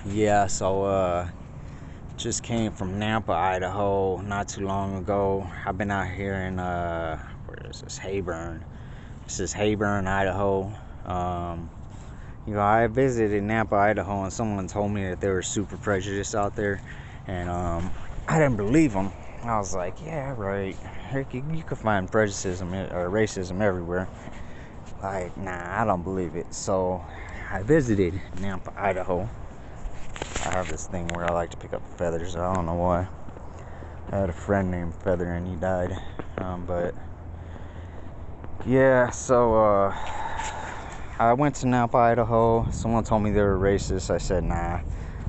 Yeah, just came from Nampa, Idaho, not too long ago. I've been out here in where is this? Heyburn. This is Heyburn, Idaho. Um, I visited Nampa, Idaho, and someone told me that they were super prejudiced out there, and I didn't believe them. I was like, yeah, right. Heck, you could find prejudice or racism everywhere. Like, nah, I don't believe it. So I visited Nampa, Idaho. I have this thing where I like to pick up feathers. I don't know why. I had a friend named Feather and he died. But yeah, I went to Nampa, Idaho. Someone told me they were racist. I said, nah,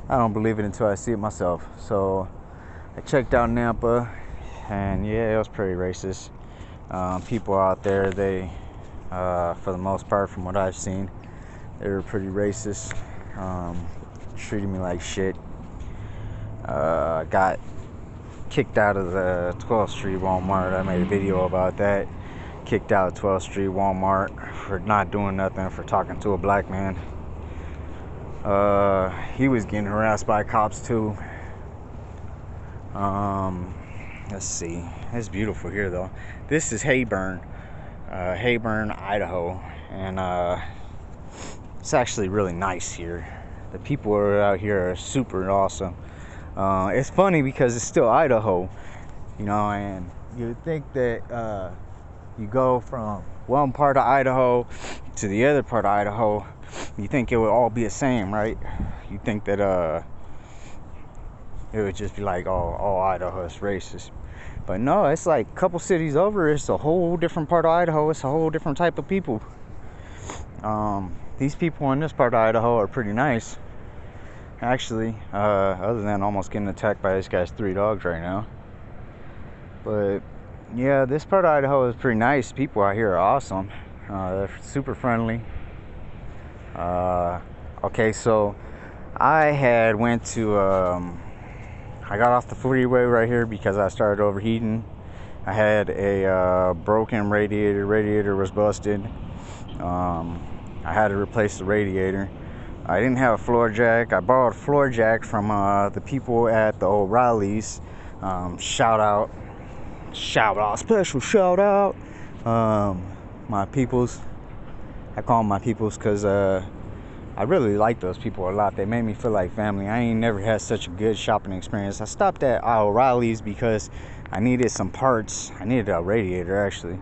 I don't believe it until I see it myself. So I checked out Nampa, and yeah, it was pretty racist. People out there, for the most part, from what I've seen, they were pretty racist. Treated me like shit. Got kicked out of the 12th Street Walmart. I made a video about that. Kicked out of 12th Street Walmart for not doing nothing, for talking to a black man. He was getting harassed by cops too. Let's see. It's beautiful here though. This is Heyburn, Idaho, and it's actually really nice here. The people out here are super awesome. It's funny because it's still Idaho, and you would think that you go from one part of Idaho to the other part of Idaho, you think it would all be the same, right? You think that it would just be like, oh, Idaho is racist. But no, it's like a couple cities over, it's a whole different part of Idaho. It's a whole different type of people. These people in this part of Idaho are pretty nice, actually, other than almost getting attacked by this guy's 3 dogs right now. But yeah, this part of Idaho is pretty nice. People out here are awesome. They're super friendly. Okay, so I got off the freeway right here because I started overheating. I had a broken radiator. Radiator was busted. I had to replace the radiator. I didn't have a floor jack. I borrowed a floor jack from the people at the O'Reilly's. Special shout out. My peoples. I call them my peoples because I really like those people a lot. They made me feel like family. I ain't never had such a good shopping experience. I stopped at O'Reilly's because I needed some parts. I needed a radiator, actually.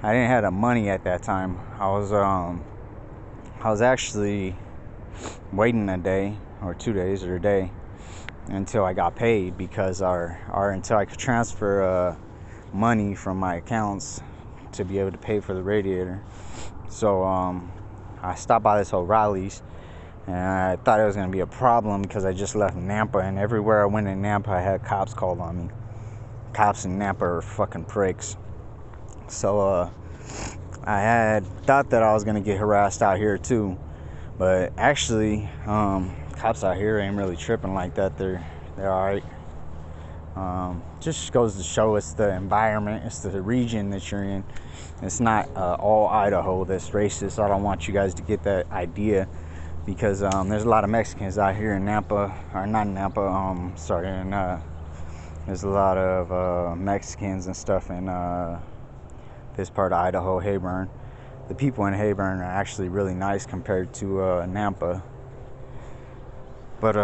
I didn't have the money at that time. I was actually waiting a day or 2 days or a day until I got paid, because until I could transfer money from my accounts to be able to pay for the radiator. So I stopped by this O'Reilly's, and I thought it was going to be a problem because I just left Nampa, and everywhere I went in Nampa I had cops called on me. Cops in Nampa are fucking pricks. So I had thought that I was going to get harassed out here too, but actually cops out here ain't really tripping like that. They're alright. Just goes to show it's the environment, it's the region that you're in. It's not all Idaho that's racist. I don't want you guys to get that idea, because there's a lot of Mexicans out here in Nampa, or not Nampa, there's a lot of Mexicans and stuff in this part of Idaho, Heyburn. The people in Heyburn are actually really nice compared to Nampa. But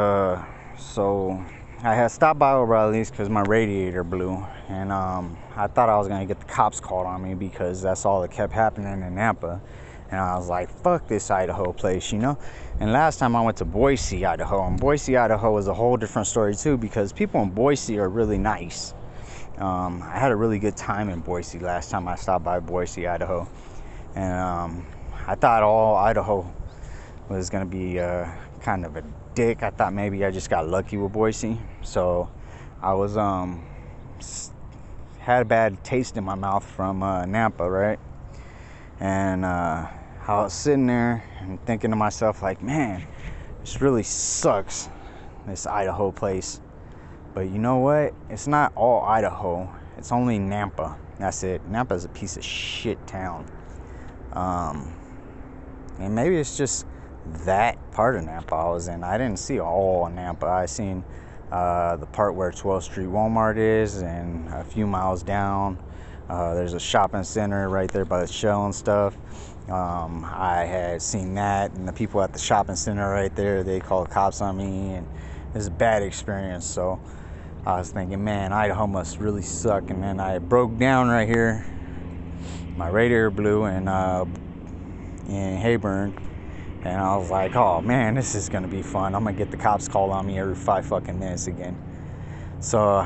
so I had stopped by O'Reilly's because my radiator blew, and I thought I was gonna get the cops called on me because that's all that kept happening in Nampa. And I was like, fuck this Idaho place, And last time I went to Boise, Idaho, and Boise, Idaho was a whole different story too, because people in Boise are really nice. I had a really good time in Boise last time I stopped by Boise, Idaho, and I thought all Idaho was gonna be kind of a dick. I thought maybe I just got lucky with Boise. So I was had a bad taste in my mouth from Nampa, right? And I was sitting there and thinking to myself, like, man, this really sucks, this Idaho place. But you know what? It's not all Idaho. It's only Nampa. That's it. Nampa's a piece of shit town. And maybe it's just that part of Nampa I was in. I didn't see all of Nampa. I seen the part where 12th Street Walmart is, and a few miles down there's a shopping center right there by the Shell and stuff. I had seen that, and the people at the shopping center right there, they called cops on me, and it was a bad experience. So I was thinking, man, Idaho must really suck. And then I broke down right here. My radiator blew in Heyburn, and I was like, oh man, this is gonna be fun. I'm gonna get the cops called on me every 5 fucking minutes again. So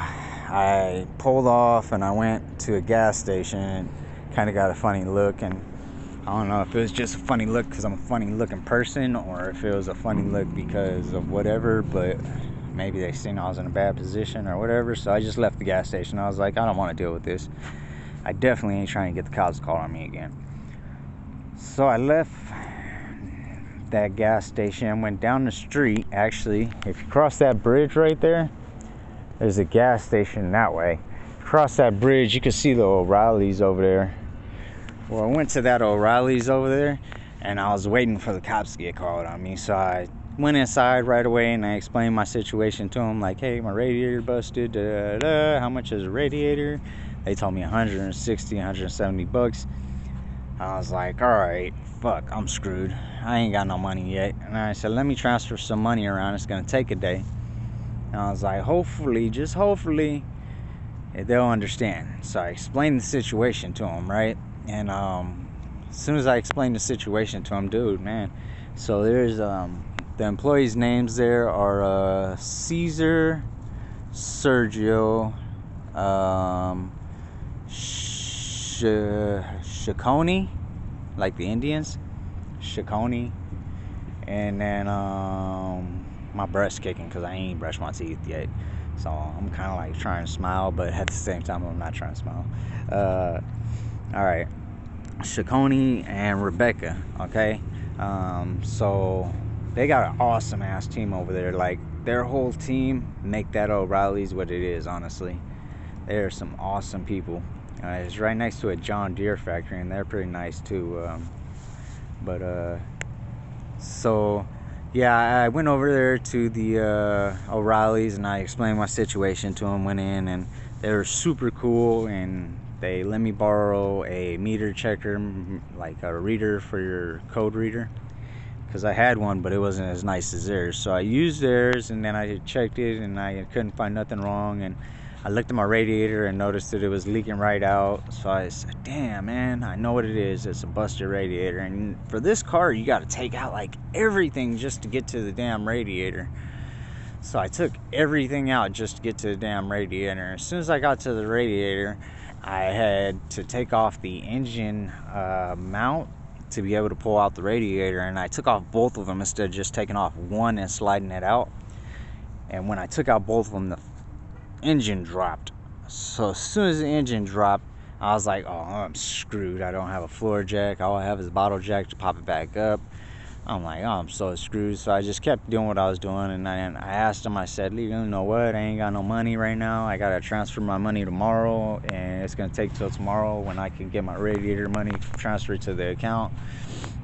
I pulled off and I went to a gas station. Kind of got a funny look, and I don't know if it was just a funny look because I'm a funny looking person, or if it was a funny look because of whatever, but maybe they seen I was in a bad position or whatever. So I just left the gas station. I was like, I don't want to deal with this. I definitely ain't trying to get the cops called on me again. So I left that gas station, went down the street. Actually, if you cross that bridge right there, there's a gas station that way. Cross that bridge, you can see the O'Reilly's over there. Well, I went to that O'Reilly's over there, and I was waiting for the cops to get called on me. So I went inside right away, and I explained my situation to them, like, hey, my radiator busted, how much is a radiator? They told me 160, 170 bucks. I was like, all right, fuck, I'm screwed. I ain't got no money yet. And I said, let me transfer some money around. It's gonna take a day. And I was like, hopefully, just hopefully, they'll understand. So I explained the situation to them, right? And as soon as I explained the situation to them, dude, man. So there's the employees' names there are Caesar, Sergio, Shakoni, like the Indians, Shakoni, and then my breast's kicking because I ain't brushed my teeth yet, so I'm kind of like trying to smile, but at the same time I'm not trying to smile. All right, Shakoni and Rebecca, okay. So they got an awesome ass team over there. Like, their whole team make that O'Reilly's what it is. Honestly, they're some awesome people. It's right next to a John Deere factory, and they're pretty nice too. So yeah, I went over there to the O'Reilly's, and I explained my situation to them. Went in, and they were super cool, and they let me borrow a meter checker, like a reader for your code reader, because I had one, but it wasn't as nice as theirs. So I used theirs, and then I checked it, and I couldn't find nothing wrong. And I looked at my radiator and noticed that it was leaking right out. So I said, damn, man, I know what it is. It's a busted radiator. And for this car, you got to take out like everything just to get to the damn radiator. So I took everything out just to get to the damn radiator. As soon as I got to the radiator, I had to take off the engine mount to be able to pull out the radiator. And I took off both of them instead of just taking off one and sliding it out. And when I took out both of them, the engine dropped. So as soon as the engine dropped, I was like, oh, I'm screwed. I don't have a floor jack. All I have is a bottle jack to pop it back up. I'm like, oh, I'm so screwed. So I just kept doing what I was doing, and I asked him, I said, you know what, I ain't got no money right now. I gotta transfer my money tomorrow, and it's gonna take till tomorrow when I can get my radiator money transferred to the account.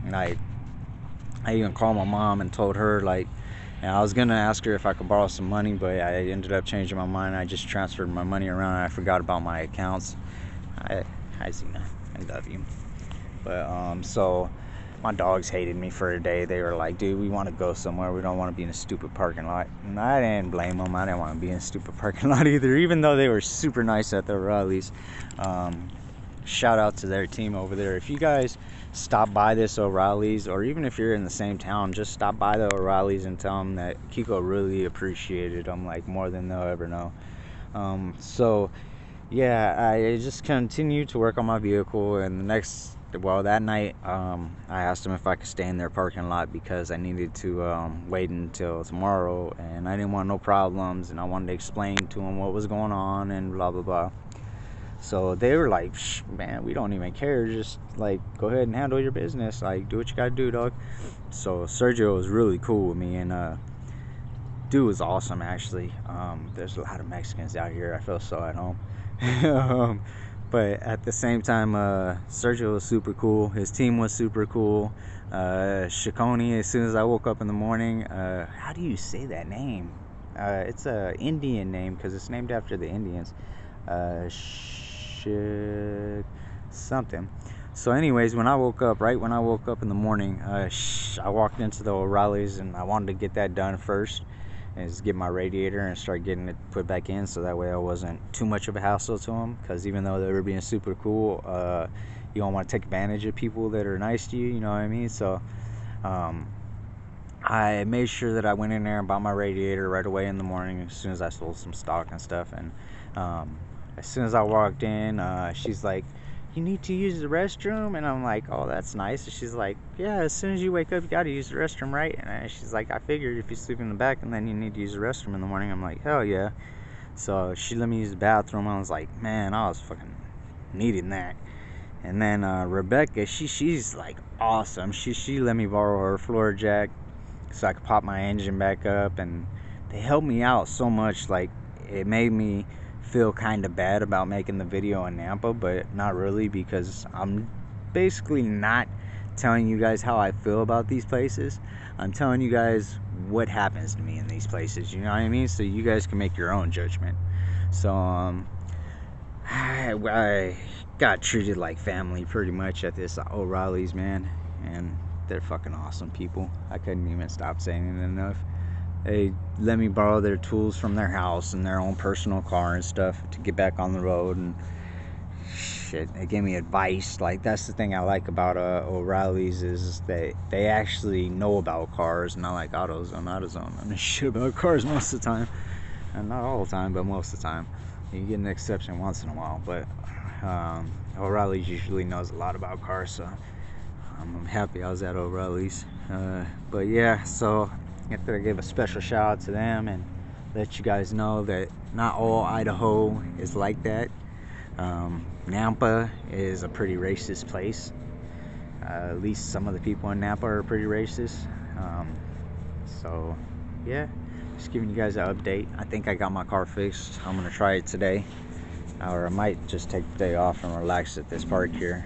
And I even called my mom and told her, like, and I was gonna ask her if I could borrow some money, but I ended up changing my mind. I just transferred my money around, and I forgot about my accounts. Hi Zena, I love you. But so my dogs hated me for a day. They were like, dude, we want to go somewhere. We don't want to be in a stupid parking lot. And I didn't blame them. I didn't want to be in a stupid parking lot either, even though they were super nice at the O'Reilly's. Shout out to their team over there. If you guys stop by this O'Reilly's, or even if you're in the same town, just stop by the O'Reilly's and tell them that Kiko really appreciated them, like, more than they'll ever know. So yeah, I just continued to work on my vehicle, and that night I asked them if I could stay in their parking lot because I needed to wait until tomorrow, and I didn't want no problems, and I wanted to explain to them what was going on and blah blah blah. So they were like, man, we don't even care, just like go ahead and handle your business, like do what you gotta do, dog. So Sergio was really cool with me, and dude was awesome actually. There's a lot of Mexicans out here. I feel so at home. But at the same time, Sergio was super cool. His team was super cool. Shikoni, as soon as I woke up in the morning, how do you say that name? It's a Indian name because it's named after the Indians. Something. So anyways, when I woke up, right when I woke up in the morning, I walked into the O'Reilly's and I wanted to get that done first and just get my radiator and start getting it put back in, so that way I wasn't too much of a hassle to them, because even though they were being super cool, you don't want to take advantage of people that are nice to you, you know what I mean? So I made sure that I went in there and bought my radiator right away in the morning as soon as I sold some stock and stuff. And as soon as I walked in, she's like, "You need to use the restroom?" And I'm like, "Oh, that's nice." And she's like, "Yeah, as soon as you wake up, you gotta use the restroom, right?" And she's like, "I figured if you sleep in the back and then you need to use the restroom in the morning." I'm like, "Hell yeah." So she let me use the bathroom. I was like, man, I was fucking needing that. And then Rebecca, she's like awesome. She let me borrow her floor jack so I could pop my engine back up, and they helped me out so much. Like, it made me feel kind of bad about making the video in Nampa, but not really, because I'm basically not telling you guys how I feel about these places. I'm telling you guys what happens to me in these places, you know what I mean? So you guys can make your own judgment. So I got treated like family pretty much at this O'Reilly's, man, and they're fucking awesome people. I couldn't even stop saying it enough. They let me borrow their tools from their house and their own personal car and stuff to get back on the road, and shit, they gave me advice. Like, that's the thing I like about O'Reilly's, is they actually know about cars, not like AutoZone and shit about cars most of the time. And not all the time, but most of the time. You get an exception once in a while, but O'Reilly's usually knows a lot about cars, so I'm happy I was at O'Reilly's. But yeah, so after I gave a special shout out to them and let you guys know that not all Idaho is like that. Nampa is a pretty racist place. At least some of the people in Nampa are pretty racist. So yeah, just giving you guys an update. I think I got my car fixed. I'm gonna try it today, or I might just take the day off and relax at this park here.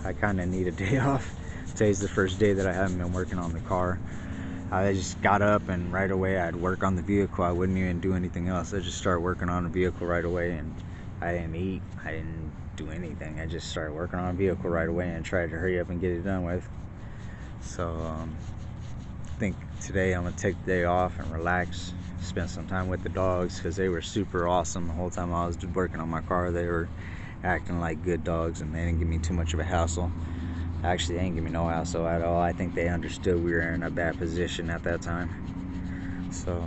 I kind of need a day off. Today's the first day that I haven't been working on the car. I just got up and right away I'd work on the vehicle. I wouldn't even do anything else. I just started working on the vehicle right away, and I didn't eat, I didn't do anything. I just started working on the vehicle right away and tried to hurry up and get it done with. So I think today I'm gonna take the day off and relax, spend some time with the dogs, because they were super awesome the whole time I was working on my car. They were acting like good dogs, and they didn't give me too much of a hassle. Actually, they didn't give me no hassle at all. I think they understood we were in a bad position at that time. So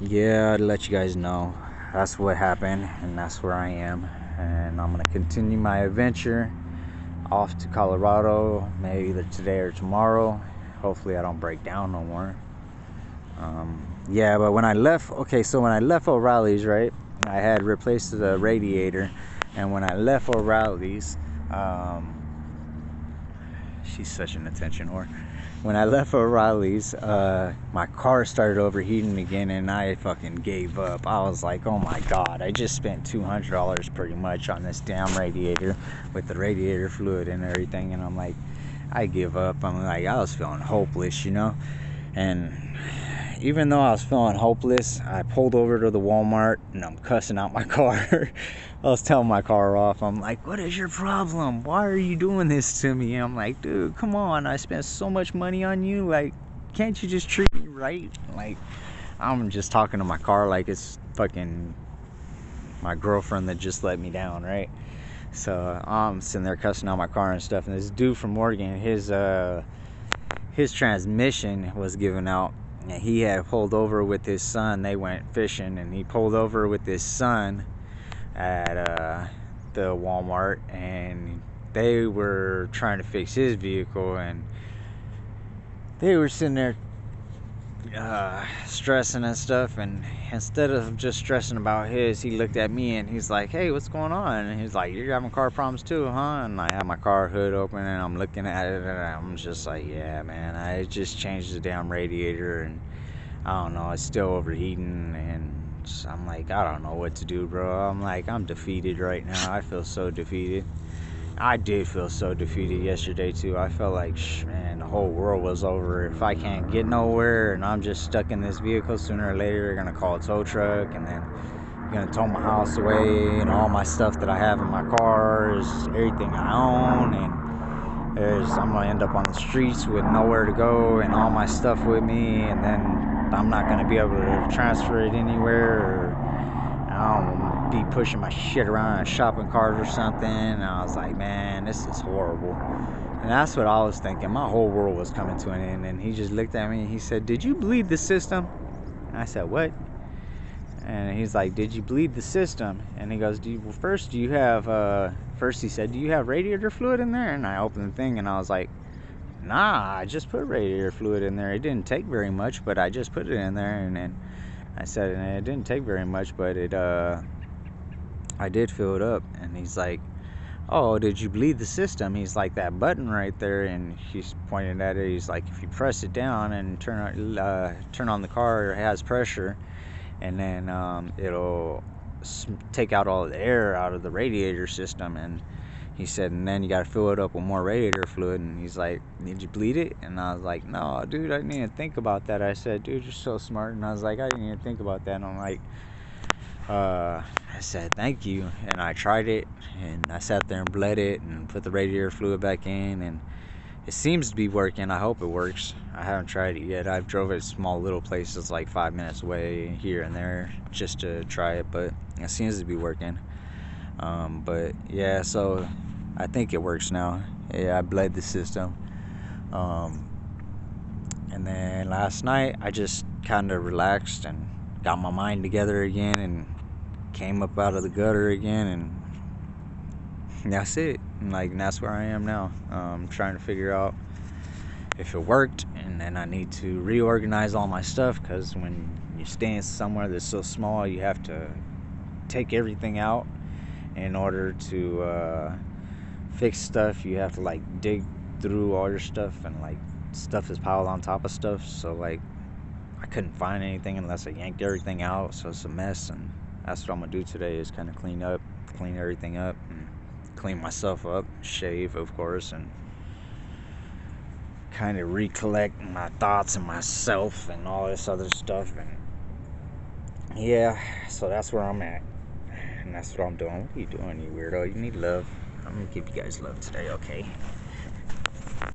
yeah, I'd let you guys know that's what happened, and that's where I am. And I'm gonna continue my adventure off to Colorado, maybe either today or tomorrow. Hopefully I don't break down no more. Yeah, but when I left, okay, so when I left O'Reilly's, right, I had replaced the radiator, and when I left O'Reilly's, she's such an attention whore. When I left O'Reilly's, my car started overheating again, and I fucking gave up. I was like, oh my god, I just spent $200 pretty much on this damn radiator with the radiator fluid and everything, and I'm like, I give up. I'm like, I was feeling hopeless, you know. And even though I was feeling hopeless, I pulled over to the Walmart and I'm cussing out my car. I was telling my car off. I'm like, what is your problem? Why are you doing this to me? And I'm like, dude, come on. I spent so much money on you. Like, can't you just treat me right? Like, I'm just talking to my car like it's fucking my girlfriend that just let me down, right? So I'm sitting there cussing out my car and stuff, and this dude from Oregon, his transmission was giving out, and he had pulled over with his son. They went fishing, and he pulled over with his son at the Walmart, and they were trying to fix his vehicle, and they were sitting there stressing and stuff, and instead of just stressing about his, he looked at me and he's like, hey, what's going on? And he's like, you're having car problems too, huh? And I have my car hood open and I'm looking at it, and I'm just like, yeah, man, I just changed the damn radiator, and I don't know, it's still overheating, and I'm like, I don't know what to do, bro. I'm like, I'm defeated right now. I feel so defeated. I did feel so defeated yesterday too. I felt like, man, the whole world was over. If I can't get nowhere and I'm just stuck in this vehicle, sooner or later they're gonna call a tow truck, and then they're gonna tow my house away, and all my stuff that I have in my car is everything I own, and I'm gonna end up on the streets with nowhere to go and all my stuff with me, and then I'm not gonna be able to transfer it anywhere, or I'll be pushing my shit around in shopping cart or something. And I was like, man, this is horrible. And that's what I was thinking. My whole world was coming to an end. And he just looked at me and he said, did you bleed the system? And I said, what? And he's like, did you bleed the system? And he goes, first he said, do you have radiator fluid in there? And I opened the thing and I was like, nah, I just put radiator fluid in there. It didn't take very much, but I just put it in there. And then I said, and it didn't take very much, but I did fill it up. And he's like, oh, did you bleed the system? He's like, that button right there, and he's pointing at it. He's like, if you press it down and turn on the car, it has pressure, and then it'll take out all the air out of the radiator system. And he said, and then you got to fill it up with more radiator fluid. And he's like, did you bleed it? And I was like, no, dude, I didn't even think about that. I said, dude, you're so smart. And I was like, I didn't even think about that. And I'm like, I said, thank you. And I tried it, and I sat there and bled it and put the radiator fluid back in, and it seems to be working. I hope it works. I haven't tried it yet. I've drove it small little places like 5 minutes away here and there just to try it, but it seems to be working. But yeah, so I think it works now. Yeah, I bled the system. And then last night I just kind of relaxed and got my mind together again and came up out of the gutter again, and that's it. And that's where I am now. Trying to figure out if it worked, and then I need to reorganize all my stuff, because when you stay in somewhere that's so small, you have to take everything out in order to fix stuff. You have to dig through all your stuff, and stuff is piled on top of stuff. So I couldn't find anything unless I yanked everything out, so it's a mess. And that's what I'm gonna do today, is kind of clean everything up, and clean myself up, shave, of course, and kind of recollect my thoughts and myself and all this other stuff. And yeah, so that's where I'm at, and that's what I'm doing. What are you doing, you weirdo? You need love. I'm gonna give you guys love today, okay?